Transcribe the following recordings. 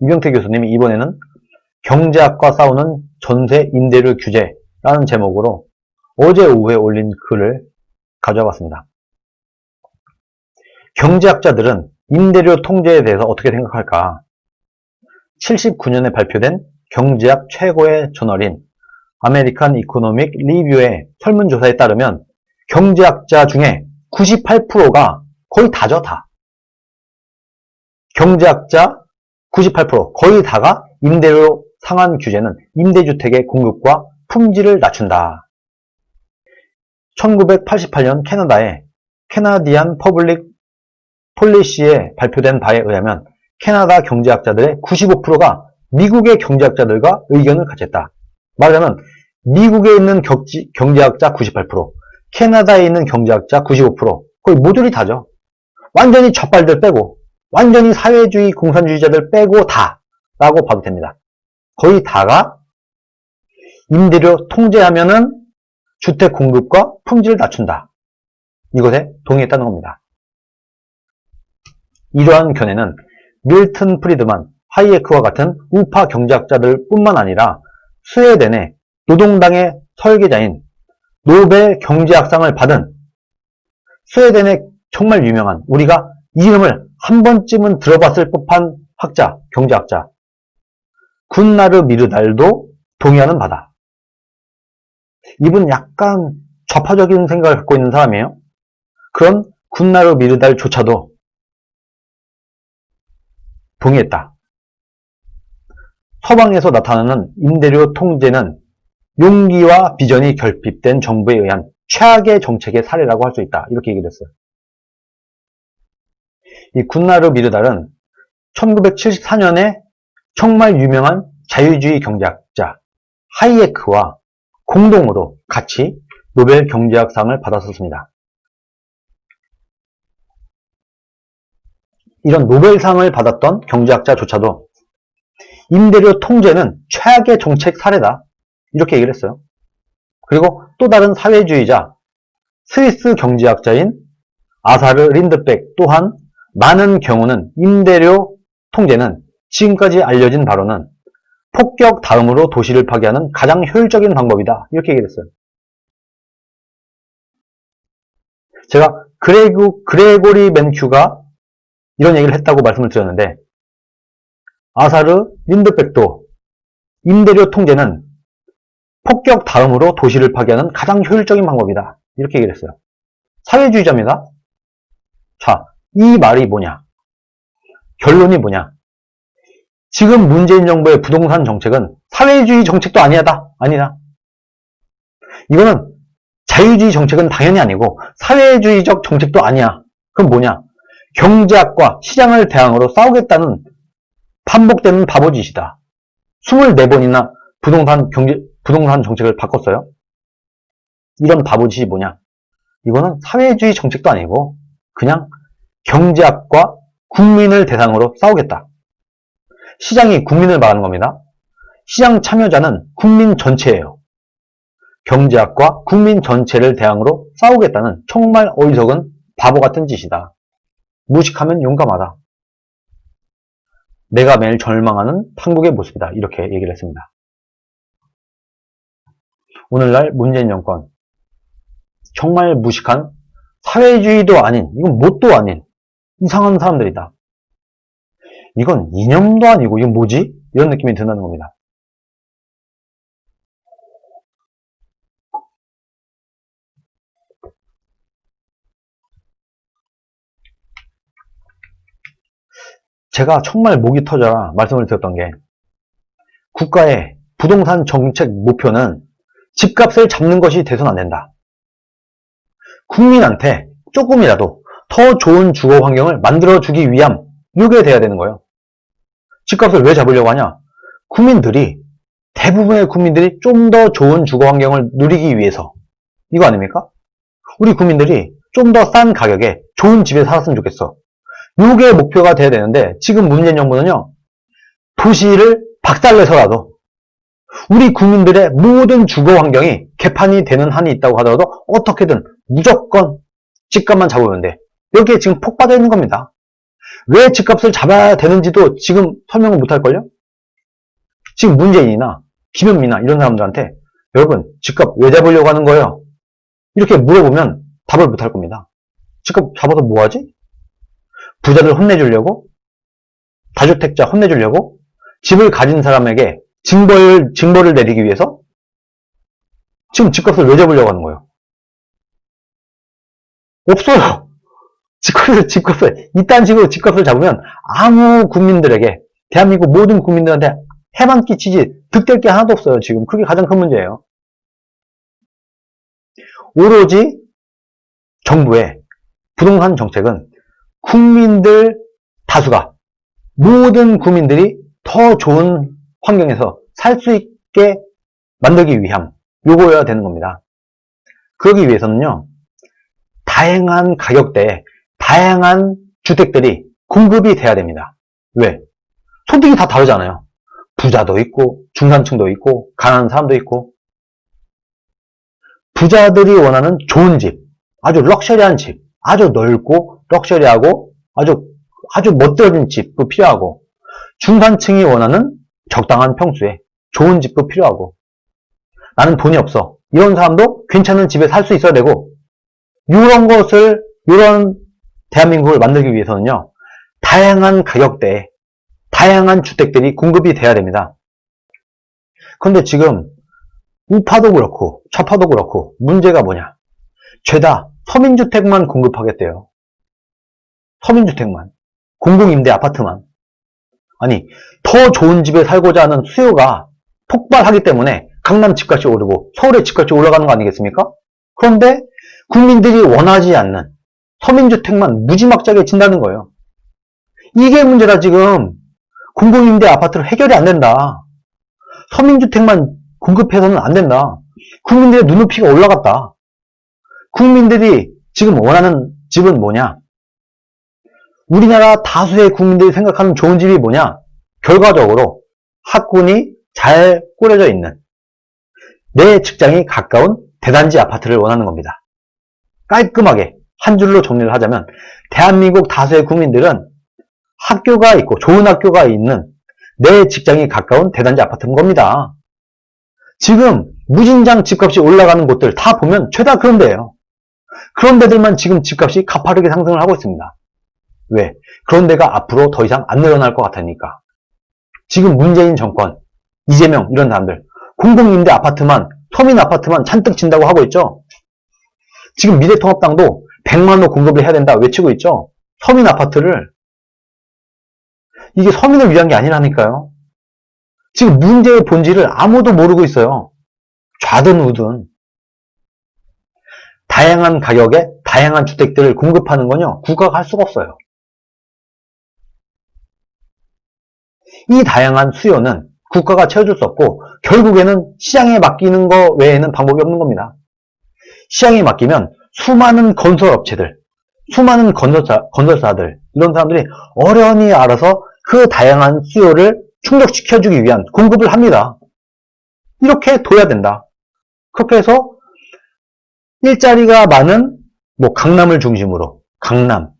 이병태 교수님이 이번에는 경제학과 싸우는 전세 임대료 규제라는 제목으로 어제 오후에 올린 글을 가져와 봤습니다. 경제학자들은 임대료 통제에 대해서 어떻게 생각할까? 79년에 발표된 경제학 최고의 저널인 아메리칸 이코노믹 리뷰의 설문조사에 따르면 경제학자 중에 98%가 거의 다죠, 다. 경제학자 98% 거의 다가 임대료 상한 규제는 임대주택의 공급과 품질을 낮춘다. 1988년 캐나다의 캐나디안 퍼블릭 폴리시에 발표된 바에 의하면 캐나다 경제학자들의 95%가 미국의 경제학자들과 의견을 같이 했다. 말하자면 미국에 있는 경제학자 98%, 캐나다에 있는 경제학자 95%, 거의 모듈이 다죠. 완전히 젖발들 빼고, 완전히 사회주의 공산주의자들 빼고 다라고 봐도 됩니다. 거의 다가 임대료 통제하면은 주택 공급과 품질을 낮춘다. 이것에 동의했다는 겁니다. 이러한 견해는 밀튼 프리드만, 하이에크와 같은 우파 경제학자들 뿐만 아니라 스웨덴의 노동당의 설계자인 노벨 경제학상을 받은 스웨덴의 정말 유명한, 우리가 이름을 한 번쯤은 들어봤을 법한 학자, 경제학자 군나르 미르달도 동의하는 바다. 이분 약간 좌파적인 생각을 갖고 있는 사람이에요. 그런 군나르 미르달조차도 동의했다. 서방에서 나타나는 임대료 통제는 용기와 비전이 결핍된 정부에 의한 최악의 정책의 사례라고 할 수 있다. 이렇게 얘기를 했어요. 이 군나르 미르달은 1974년에 정말 유명한 자유주의 경제학자 하이에크와 공동으로 같이 노벨 경제학상을 받았었습니다. 이런 노벨상을 받았던 경제학자조차도 임대료 통제는 최악의 정책 사례다. 이렇게 얘기를 했어요. 그리고 또 다른 사회주의자, 스위스 경제학자인 아사르 린드백 또한 많은 경우는 임대료 통제는 지금까지 알려진 바로는 폭격 다음으로 도시를 파괴하는 가장 효율적인 방법이다. 이렇게 얘기를 했어요. 제가 그레고리 맨큐가 이런 얘기를 했다고 말씀을 드렸는데 아사르 린드백도 임대료 통제는 폭격 다음으로 도시를 파괴하는 가장 효율적인 방법이다. 이렇게 얘기를 했어요. 사회주의자입니다. 자, 이 말이 뭐냐? 결론이 뭐냐? 지금 문재인 정부의 부동산 정책은 사회주의 정책도 아니다. 이거는 자유주의 정책은 당연히 아니고 사회주의적 정책도 아니야. 그럼 뭐냐? 경제학과 시장을 대항으로 싸우겠다는 반복되는 바보짓이다. 24번이나 부동산 정책을 바꿨어요. 이런 바보짓이 뭐냐? 이거는 사회주의 정책도 아니고 그냥 경제학과 국민을 대상으로 싸우겠다. 시장이 국민을 말하는 겁니다. 시장 참여자는 국민 전체예요. 경제학과 국민 전체를 대상으로 싸우겠다는 정말 어리석은 바보 같은 짓이다. 무식하면 용감하다. 내가 매일 절망하는 한국의 모습이다. 이렇게 얘기를 했습니다. 오늘날 문재인 정권 정말 무식한 사회주의도 아닌, 이건 뭣도 아닌 이상한 사람들이다. 이건 이념도 아니고 이건 뭐지? 이런 느낌이 든다는 겁니다. 제가 정말 목이 터져라 말씀을 드렸던 게 국가의 부동산 정책 목표는 집값을 잡는 것이 돼서는 안 된다. 국민한테 조금이라도 더 좋은 주거 환경을 만들어주기 위함, 이게 돼야 되는 거예요. 집값을 왜 잡으려고 하냐? 대부분의 국민들이 좀 더 좋은 주거 환경을 누리기 위해서. 이거 아닙니까? 우리 국민들이 좀 더 싼 가격에 좋은 집에 살았으면 좋겠어. 이게 목표가 돼야 되는데 지금 문재인 정부는요. 도시를 박살내서라도 우리 국민들의 모든 주거 환경이 개판이 되는 한이 있다고 하더라도 어떻게든 무조건 집값만 잡으면 돼. 여기에 지금 폭 빠져 있는 겁니다. 왜 집값을 잡아야 되는지도 지금 설명을 못할걸요? 지금 문재인이나 김현미나 이런 사람들한테 여러분 집값 왜 잡으려고 하는 거예요? 이렇게 물어보면 답을 못할 겁니다. 집값 잡아서 뭐하지? 부자들 혼내주려고? 다주택자 혼내주려고? 집을 가진 사람에게 징벌을 내리기 위해서? 지금 집값을 왜 잡으려고 하는 거예요? 없어요. 이딴 식으로 집값을 잡으면 아무 국민들에게, 대한민국 모든 국민들한테 해만 끼치지 득될 게 하나도 없어요. 지금 그게 가장 큰 문제예요. 오로지 정부의 부동산 정책은 국민들 다수가, 모든 국민들이 더 좋은 환경에서 살 수 있게 만들기 위함, 요거여야 되는 겁니다. 그러기 위해서는요, 다양한 가격대에 다양한 주택들이 공급이 돼야 됩니다. 왜? 소득이 다 다르잖아요. 부자도 있고 중산층도 있고 가난한 사람도 있고. 부자들이 원하는 좋은 집, 아주 럭셔리한 집, 아주 넓고 럭셔리하고 아주 멋들어진 집도 필요하고, 중산층이 원하는 적당한 평수에 좋은 집도 필요하고, 나는 돈이 없어, 이런 사람도 괜찮은 집에 살 수 있어야 되고, 이런 대한민국을 만들기 위해서는요, 다양한 가격대에 다양한 주택들이 공급이 돼야 됩니다. 그런데 지금 우파도 그렇고 좌파도 그렇고 문제가 뭐냐? 죄다 서민주택만 공급하겠대요. 서민주택만, 공공임대 아파트만. 아니, 더 좋은 집에 살고자 하는 수요가 폭발하기 때문에 강남 집값이 오르고 서울의 집값이 올라가는 거 아니겠습니까? 그런데 국민들이 원하지 않는 서민주택만 무지막지하게 진다는 거예요. 이게 문제다. 지금 공공임대 아파트로 해결이 안 된다. 서민주택만 공급해서는 안 된다. 국민들의 눈높이가 올라갔다. 국민들이 지금 원하는 집은 뭐냐? 우리나라 다수의 국민들이 생각하는 좋은 집이 뭐냐? 결과적으로 학군이 잘 꾸려져 있는, 내 직장이 가까운 대단지 아파트를 원하는 겁니다. 깔끔하게 한 줄로 정리를 하자면 대한민국 다수의 국민들은 학교가 있고 좋은 학교가 있는 내 직장이 가까운 대단지 아파트인 겁니다. 지금 무진장 집값이 올라가는 곳들 다 보면 죄다 그런 데예요. 그런 데들만 지금 집값이 가파르게 상승을 하고 있습니다. 왜? 그런 데가 앞으로 더 이상 안 늘어날 것 같으니까. 지금 문재인 정권, 이재명 이런 사람들 공공임대 아파트만, 서민 아파트만 잔뜩 진다고 하고 있죠. 지금 미래통합당도 100만호 공급을 해야 된다 외치고 있죠. 서민 아파트를. 이게 서민을 위한 게 아니라니까요. 지금 문제의 본질을 아무도 모르고 있어요. 좌든 우든. 다양한 가격에 다양한 주택들을 공급하는 건요, 국가가 할 수가 없어요. 이 다양한 수요는 국가가 채워줄 수 없고 결국에는 시장에 맡기는 거 외에는 방법이 없는 겁니다. 시장에 맡기면 수많은 건설업체들, 수많은 건설사들, 이런 사람들이 어련히 알아서 그 다양한 수요를 충족시켜주기 위한 공급을 합니다. 이렇게 둬야 된다. 그렇게 해서 일자리가 많은 강남을 중심으로, 강남,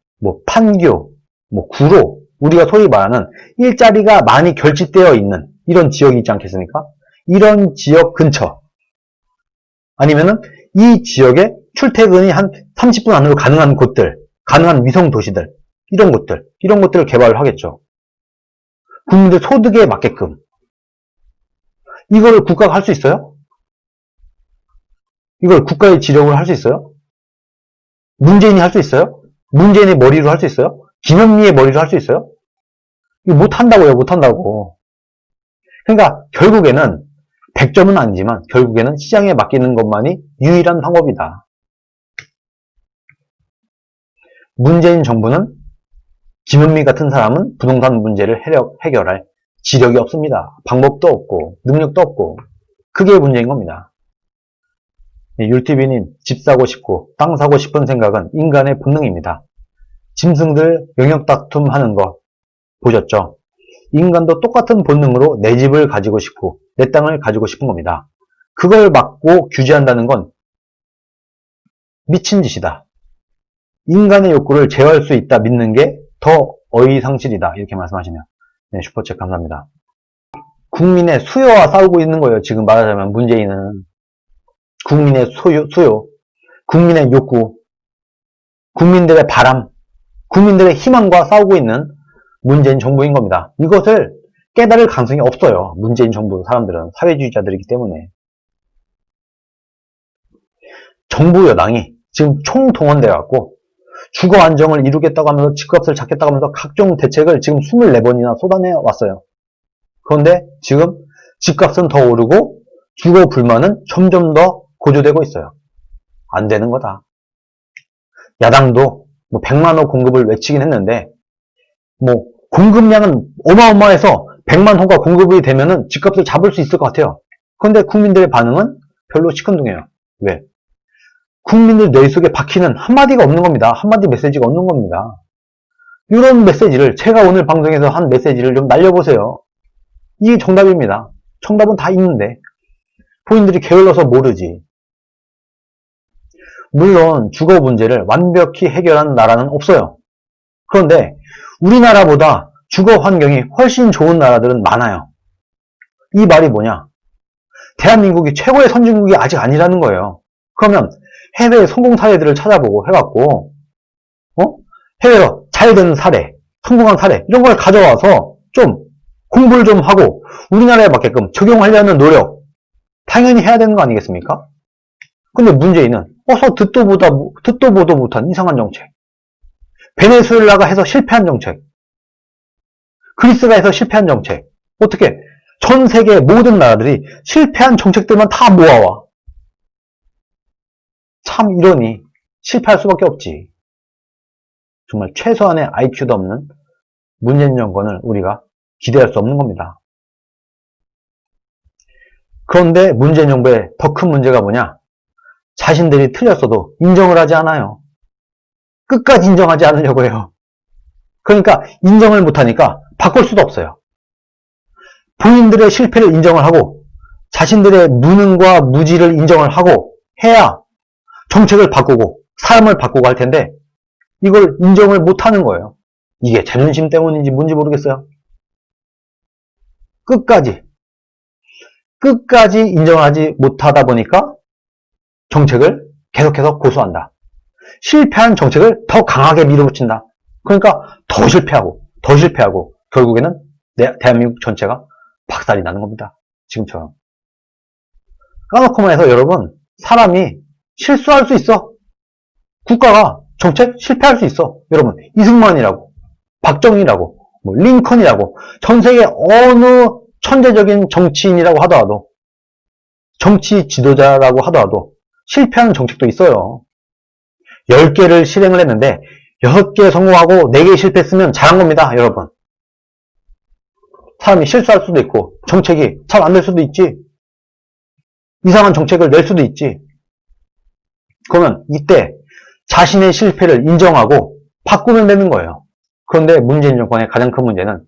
판교, 구로, 우리가 소위 말하는 일자리가 많이 결집되어 있는 이런 지역이 있지 않겠습니까? 이런 지역 근처, 아니면은 이 지역에 출퇴근이 한 30분 안으로 가능한 곳들, 가능한 위성 도시들, 이런 곳들을 개발을 하겠죠. 국민들 소득에 맞게끔. 이거를 국가가 할 수 있어요? 이걸 국가의 지령으로 할 수 있어요? 문재인이 할 수 있어요? 문재인의 머리로 할 수 있어요? 김현미의 머리로 할 수 있어요? 이거 못한다고요, 못한다고. 그러니까 결국에는 100점은 아니지만 결국에는 시장에 맡기는 것만이 유일한 방법이다. 문재인 정부는, 김현미 같은 사람은 부동산 문제를 해결할 지력이 없습니다. 방법도 없고 능력도 없고. 그게 문제인 겁니다. 율TV님, 집 사고 싶고 땅 사고 싶은 생각은 인간의 본능입니다. 짐승들 영역 다툼하는 거 보셨죠? 인간도 똑같은 본능으로 내 집을 가지고 싶고 내 땅을 가지고 싶은 겁니다. 그걸 막고 규제한다는 건 미친 짓이다. 인간의 욕구를 제어할 수 있다 믿는 게 더 어이상실이다. 이렇게 말씀하시네요. 네, 슈퍼챗 감사합니다. 국민의 수요와 싸우고 있는 거예요. 지금 말하자면 문재인은. 국민의 수요, 국민의 욕구, 국민들의 바람, 국민들의 희망과 싸우고 있는 문재인 정부인 겁니다. 이것을 깨달을 가능성이 없어요. 문재인 정부 사람들은 사회주의자들이기 때문에. 정부 여당이 지금 총동원돼 갖고 주거 안정을 이루겠다고 하면서 집값을 잡겠다고 하면서 각종 대책을 지금 24번이나 쏟아내 왔어요. 그런데 지금 집값은 더 오르고 주거 불만은 점점 더 고조되고 있어요. 안 되는 거다. 야당도 뭐 100만 호 공급을 외치긴 했는데 뭐 공급량은 어마어마해서 100만 호가 공급이 되면은 집값을 잡을 수 있을 것 같아요. 그런데 국민들의 반응은 별로 시큰둥해요. 왜? 국민들 뇌 속에 박히는 한마디가 없는 겁니다. 한마디 메시지가 없는 겁니다. 이런 메시지를 제가 오늘 방송에서 한 메시지를 좀 날려보세요. 이게 정답입니다. 정답은 다 있는데 본인들이 게을러서 모르지. 물론 주거 문제를 완벽히 해결한 나라는 없어요. 그런데 우리나라보다 주거 환경이 훨씬 좋은 나라들은 많아요. 이 말이 뭐냐? 대한민국이 최고의 선진국이 아직 아니라는 거예요. 그러면 해외의 성공 사례들을 찾아보고 해갖고 해외에서 잘 된 사례, 성공한 사례 이런 걸 가져와서 좀 공부를 좀 하고 우리나라에 맞게끔 적용하려는 노력 당연히 해야 되는 거 아니겠습니까? 근데 문재인은 어서 듣도 보도 못한 이상한 정책, 베네수엘라가 해서 실패한 정책, 그리스가 해서 실패한 정책, 어떻게 전 세계 모든 나라들이 실패한 정책들만 다 모아와. 참 이러니 실패할 수밖에 없지. 정말 최소한의 IQ도 없는 문재인 정권을 우리가 기대할 수 없는 겁니다. 그런데 문재인 정부의 더 큰 문제가 뭐냐? 자신들이 틀렸어도 인정을 하지 않아요. 끝까지 인정하지 않으려고 해요. 그러니까 인정을 못하니까 바꿀 수도 없어요. 본인들의 실패를 인정을 하고 자신들의 무능과 무지를 인정을 하고 해야 정책을 바꾸고 사람을 바꾸고 할 텐데 이걸 인정을 못하는 거예요. 이게 자존심 때문인지 뭔지 모르겠어요. 끝까지 인정하지 못하다 보니까 정책을 계속해서 고수한다. 실패한 정책을 더 강하게 밀어붙인다. 그러니까 더 실패하고 결국에는 대한민국 전체가 박살이 나는 겁니다. 지금처럼. 까놓고만 해서 여러분, 사람이 실수할 수 있어. 국가가 정책 실패할 수 있어. 여러분, 이승만이라고, 박정희라고, 뭐 링컨이라고, 전 세계 어느 천재적인 정치인이라고 하더라도, 정치 지도자라고 하더라도 실패하는 정책도 있어요. 10개를 실행을 했는데 6개 성공하고 4개 실패했으면 잘한 겁니다, 여러분. 사람이 실수할 수도 있고 정책이 잘 안 될 수도 있지. 이상한 정책을 낼 수도 있지. 그러면 이때 자신의 실패를 인정하고 바꾸면 되는 거예요. 그런데 문재인 정권의 가장 큰 문제는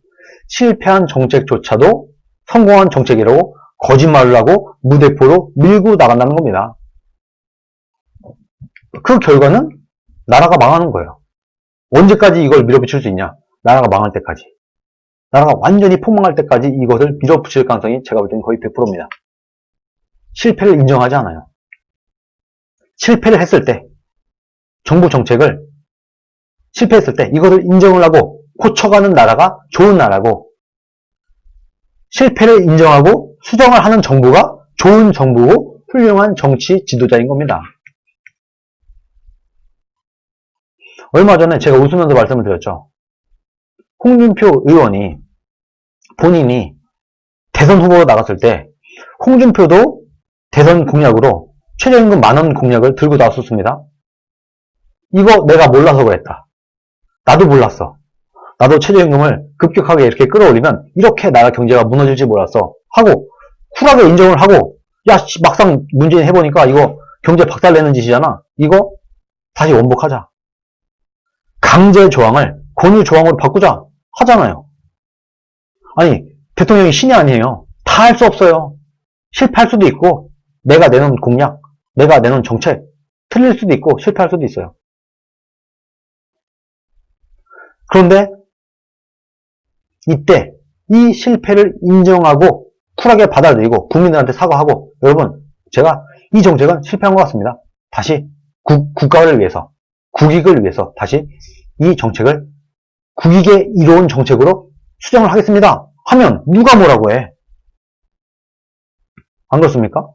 실패한 정책조차도 성공한 정책이라고 거짓말을 하고 무대포로 밀고 나간다는 겁니다. 그 결과는 나라가 망하는 거예요. 언제까지 이걸 밀어붙일 수 있냐? 나라가 망할 때까지. 나라가 완전히 폭망할 때까지 이것을 밀어붙일 가능성이 제가 볼 때는 거의 100%입니다. 실패를 인정하지 않아요. 실패를 했을 때, 정부 정책을 실패했을 때 이거를 인정을 하고 고쳐가는 나라가 좋은 나라고, 실패를 인정하고 수정을 하는 정부가 좋은 정부고 훌륭한 정치 지도자인 겁니다. 얼마 전에 제가 웃으면서 말씀을 드렸죠. 홍준표 의원이 본인이 대선 후보로 나갔을 때 홍준표도 대선 공약으로 최저임금 10,000원 공약을 들고 나왔었습니다. 이거 내가 몰라서 그랬다. 나도 몰랐어. 나도 최저임금을 급격하게 이렇게 끌어올리면 이렇게 나라 경제가 무너질지 몰랐어. 하고 쿨하게 인정을 하고 야 막상 문재인 해보니까 이거 경제 박살내는 짓이잖아. 이거 다시 원복하자. 강제 조항을 권유 조항으로 바꾸자 하잖아요. 아니 대통령이 신이 아니에요. 다 할 수 없어요. 실패할 수도 있고 내가 내놓은 공약, 내가 내놓은 정책 틀릴 수도 있고 실패할 수도 있어요. 그런데 이때 이 실패를 인정하고 쿨하게 받아들이고 국민들한테 사과하고 여러분 제가 이 정책은 실패한 것 같습니다. 다시 국가를 위해서 국익을 위해서 다시 이 정책을 국익에 이로운 정책으로 수정을 하겠습니다. 하면 누가 뭐라고 해? 안 그렇습니까?